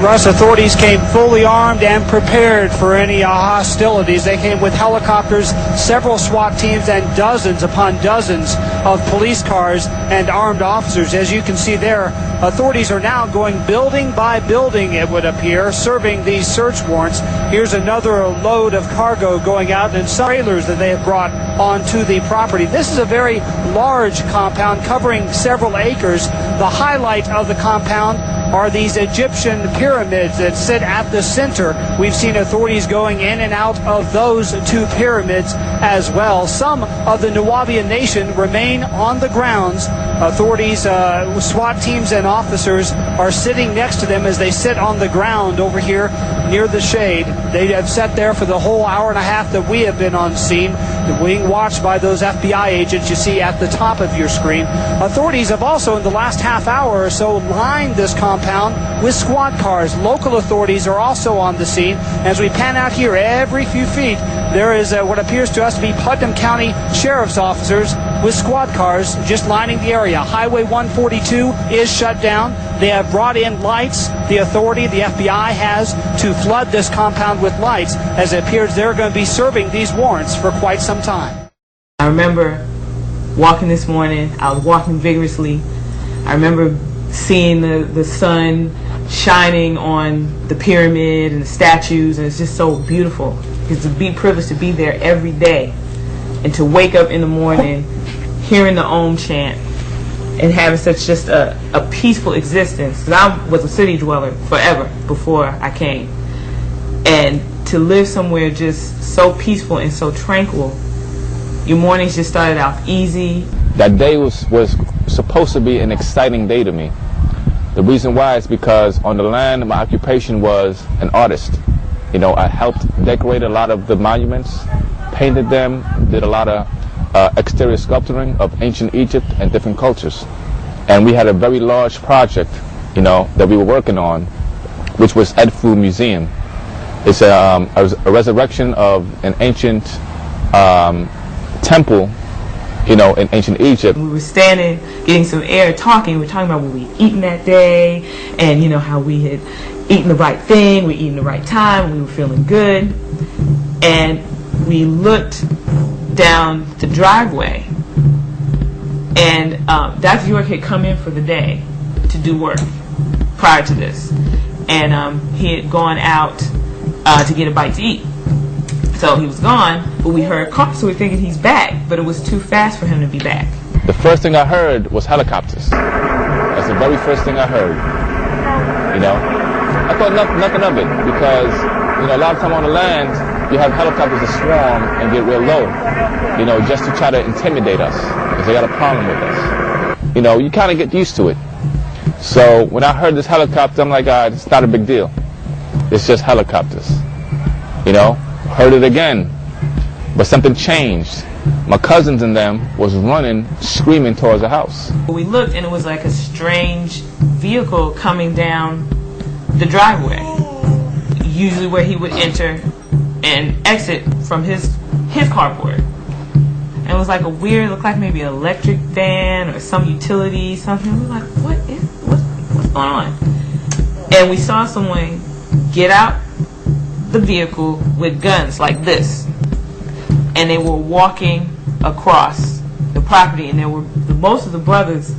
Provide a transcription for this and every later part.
Russ, authorities came fully armed and prepared for any hostilities. They came with helicopters, several SWAT teams, and dozens upon dozens of police cars and armed officers. As you can see there, authorities are now going building by building, it would appear, serving these search warrants. Here's another load of cargo going out in some trailers that they have brought onto the property. This is a very large compound covering several acres. The highlight of the compound are these Egyptian pyramids that sit at the center. We've seen authorities going in and out of those two pyramids as well. Some of the Nuwaubian Nation remain on the grounds. Authorities, SWAT teams and officers are sitting next to them as they sit on the ground over here near the shade. They have sat there for the whole hour and a half that we have been on scene, being watched by those FBI agents you see at the top of your screen. Authorities have also, in the last half hour or so, lined this compound with squad cars. Local authorities are also on the scene. As we pan out here, every few feet, there is what appears to us to be Putnam County Sheriff's officers with squad cars just lining the area. Highway 142 is shut down. They have brought in lights. The authority, the FBI, has to flood this compound with lights, as it appears they're going to be serving these warrants for quite some time. I remember walking this morning. I was walking vigorously. I remember seeing the sun shining on the pyramid and the statues, and it's just so beautiful. It's a big privilege to be there every day and to wake up in the morning hearing the Om chant and having such just a peaceful existence. 'Cause I was a city dweller forever before I came, and to live somewhere just so peaceful and so tranquil, your mornings just started out easy. That day was supposed to be an exciting day to me. The reason why is because on the land, my occupation was an artist. You know, I helped decorate a lot of the monuments, painted them, did a lot of exterior sculpturing of ancient Egypt and different cultures. And we had a very large project, you know, that we were working on, which was Edfu Museum. It's a resurrection of an ancient temple, you know, in ancient Egypt. We were standing, getting some air, talking. We were talking about what we'd eaten that day, and you know how we had eaten the right thing, we eaten the right time, we were feeling good. And we looked down the driveway, and Dr. York had come in for the day to do work prior to this, and he had gone out to get a bite to eat. So he was gone, but we heard cars, so we figured he's back, but it was too fast for him to be back. The first thing I heard was helicopters. That's the very first thing I heard. You know, I thought nothing of it because, you know, a lot of time on the land, you have helicopters that swarm and get real low, you know, just to try to intimidate us because they got a problem with us. You know, you kind of get used to it. So when I heard this helicopter, I'm like, it's not a big deal. It's just helicopters, you know. Heard it again, but something changed. My cousins and them was running, screaming towards the house. We looked, and it was like a strange vehicle coming down the driveway, usually where he would enter and exit from his carport. And it was like a weird, looked like maybe an electric van or some utility, something. We were like, what's going on? And we saw someone get out the vehicle with guns like this, and they were walking across the property, and there were most of the brothers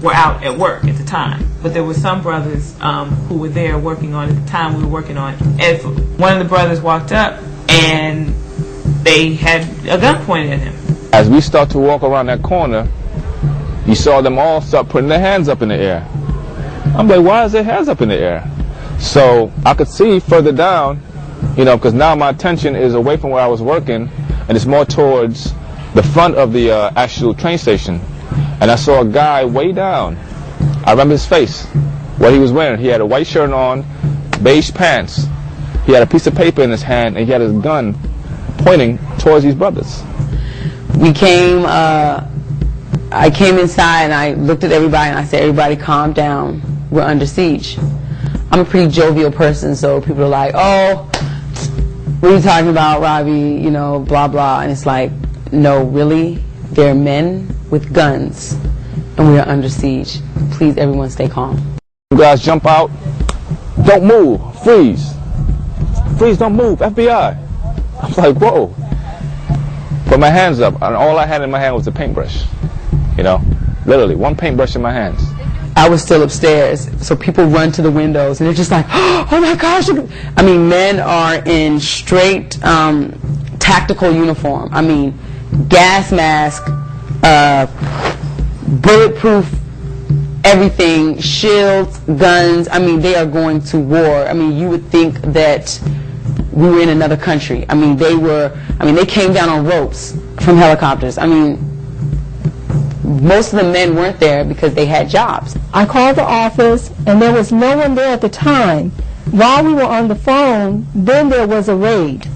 were out at work at the time, but there were some brothers who were there working on, at the time we were working on Edfu. One of the brothers walked up and they had a gun pointed at him. As we start to walk around that corner, you saw them all start putting their hands up in the air. I'm like, why is their hands up in the air? So I could see further down, you know, because now my attention is away from where I was working, and it's more towards the front of the actual train station. And I saw a guy way down. I remember his face, what he was wearing. He had a white shirt on, beige pants. He had a piece of paper in his hand, and he had his gun pointing towards these brothers. We came, I came inside and I looked at everybody and I said, everybody calm down, we're under siege. I'm a pretty jovial person, so people are like, oh, what are you talking about, Robbie, you know, blah, blah. And it's like, no, really, they're men with guns, and we are under siege. Please, everyone, stay calm. You guys jump out, don't move, freeze. Freeze, don't move, FBI. I'm like, whoa. Put my hands up, and all I had in my hand was a paintbrush. You know, literally, one paintbrush in my hands. I was still upstairs, so people run to the windows, and they're just like, oh my gosh. I mean, men are in straight tactical uniform. I mean, gas mask, bulletproof, everything, shields, guns. I mean, they are going to war. I mean, you would think that we were in another country. I mean, they came down on ropes from helicopters. I mean, most of the men weren't there because they had jobs. I called the office, and there was no one there at the time. While we were on the phone, then there was a raid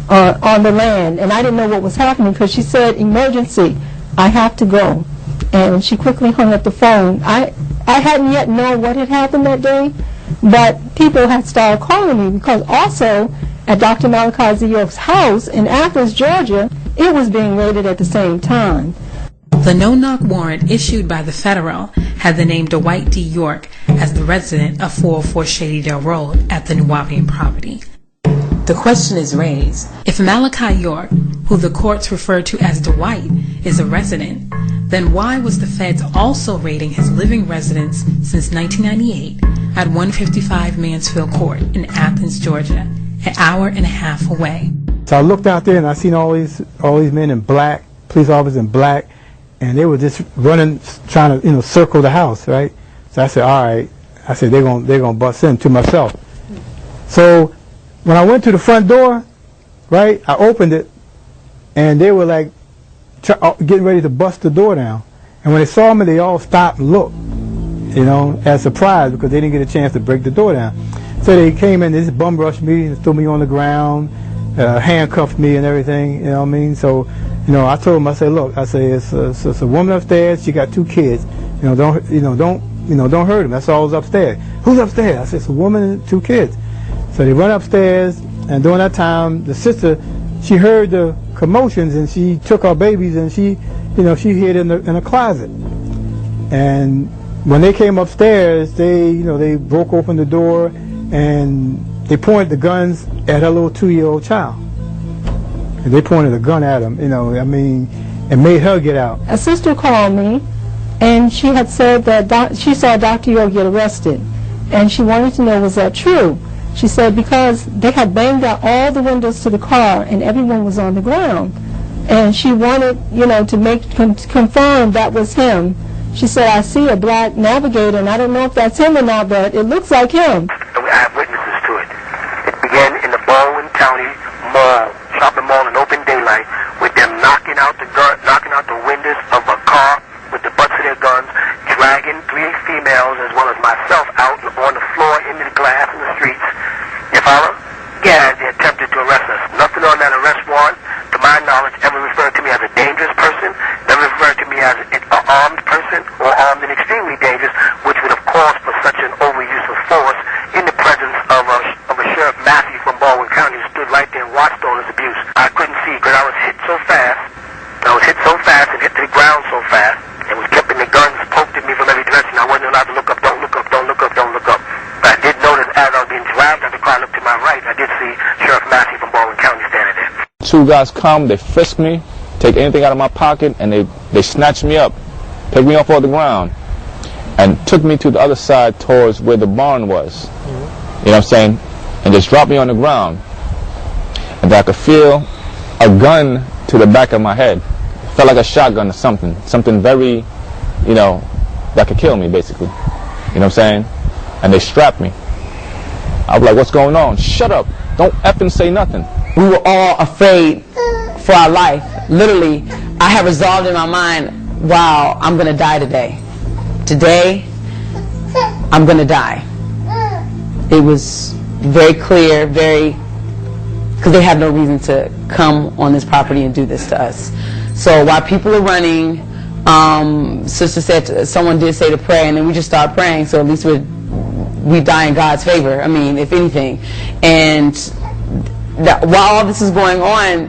on the land, and I didn't know what was happening because she said, emergency, I have to go. And she quickly hung up the phone. I hadn't yet known what had happened that day, but people had started calling me because also at Dr. Malachi Z. York's house in Athens, Georgia, it was being raided at the same time. The no-knock warrant issued by the federal had the name Dwight D. York as the resident of 404 Shadydale Road at the New Wapian property. The question is raised, if Malachi York, who the courts refer to as Dwight, is a resident, then why was the feds also raiding his living residence since 1998 at 155 Mansfield Court in Athens, Georgia, an hour and a half away? So I looked out there and I seen all these men in black, police officers in black, and they were just running, trying to, circle the house, right? So I said, all right. I said, they're gonna bust in, to myself. So when I went to the front door, right, I opened it, and they were like getting ready to bust the door down. And when they saw me, they all stopped and looked, as surprised because they didn't get a chance to break the door down. So they came in, they just bum rushed me and threw me on the ground, handcuffed me and everything. You know what I mean? So, I told them, I said, look, I say it's a woman upstairs. She got 2 kids. Don't hurt them. That's all upstairs. Who's upstairs? I said, it's a woman and 2 kids. So they run upstairs, and during that time, the sister, she heard the commotions, and she took our babies, and she hid in a closet. And when they came upstairs, they broke open the door, and they pointed the guns at her little 2-year-old child. And they pointed a gun at him, and made her get out. A sister called me, and she had said that she saw Dr. York get arrested, and she wanted to know, was that true? She said because they had banged out all the windows to the car, and everyone was on the ground, and she wanted, to confirm that was him. She said, I see a black Navigator, and I don't know if that's him or not, but it looks like him. I have witnesses to it. It began in the Baldwin County Mall, shopping mall in open daylight, with them knocking out the windows of a car with the butts of their guns, dragging 3 females as well as myself out on the floor into the glass in the streets. You follow? Yeah, they attempted to arrest us. Nothing on that arrest warrant, to my knowledge, ever referred to me as a dangerous person, never referred to me as an armed person or armed and extremely dangerous, which would have caused for such an overuse of force in the presence of a Sheriff Matthew from Baldwin County who stood right there and watched all this abuse. I couldn't see because I was hit so fast. And hit to the ground so fast, and was kept in the guns poked at me from every direction. I wasn't allowed to look up, don't look up, don't look up, don't look up. But I did notice as I was being dragged out the car, I looked to my right, I did see Sheriff Matthew from Baldwin County standing there. 2 guys come, they frisk me, take anything out of my pocket, and they snatch me up, pick me up off the ground, and took me to the other side towards where the barn was. You know what I'm saying? And just dropped me on the ground. And I could feel a gun to the back of my head. It felt like a shotgun or something very, that could kill me, basically. You know what I'm saying? And they strapped me. I was like, what's going on? Shut up. Don't effing say nothing. We were all afraid for our life. Literally, I had resolved in my mind, wow, I'm going to die today. Today, I'm going to die. It was very clear, because they had no reason to come on this property and do this to us. So while people are running, sister said, someone did say to pray, and then we just started praying, so at least we die in God's favor, if anything. And while all this is going on,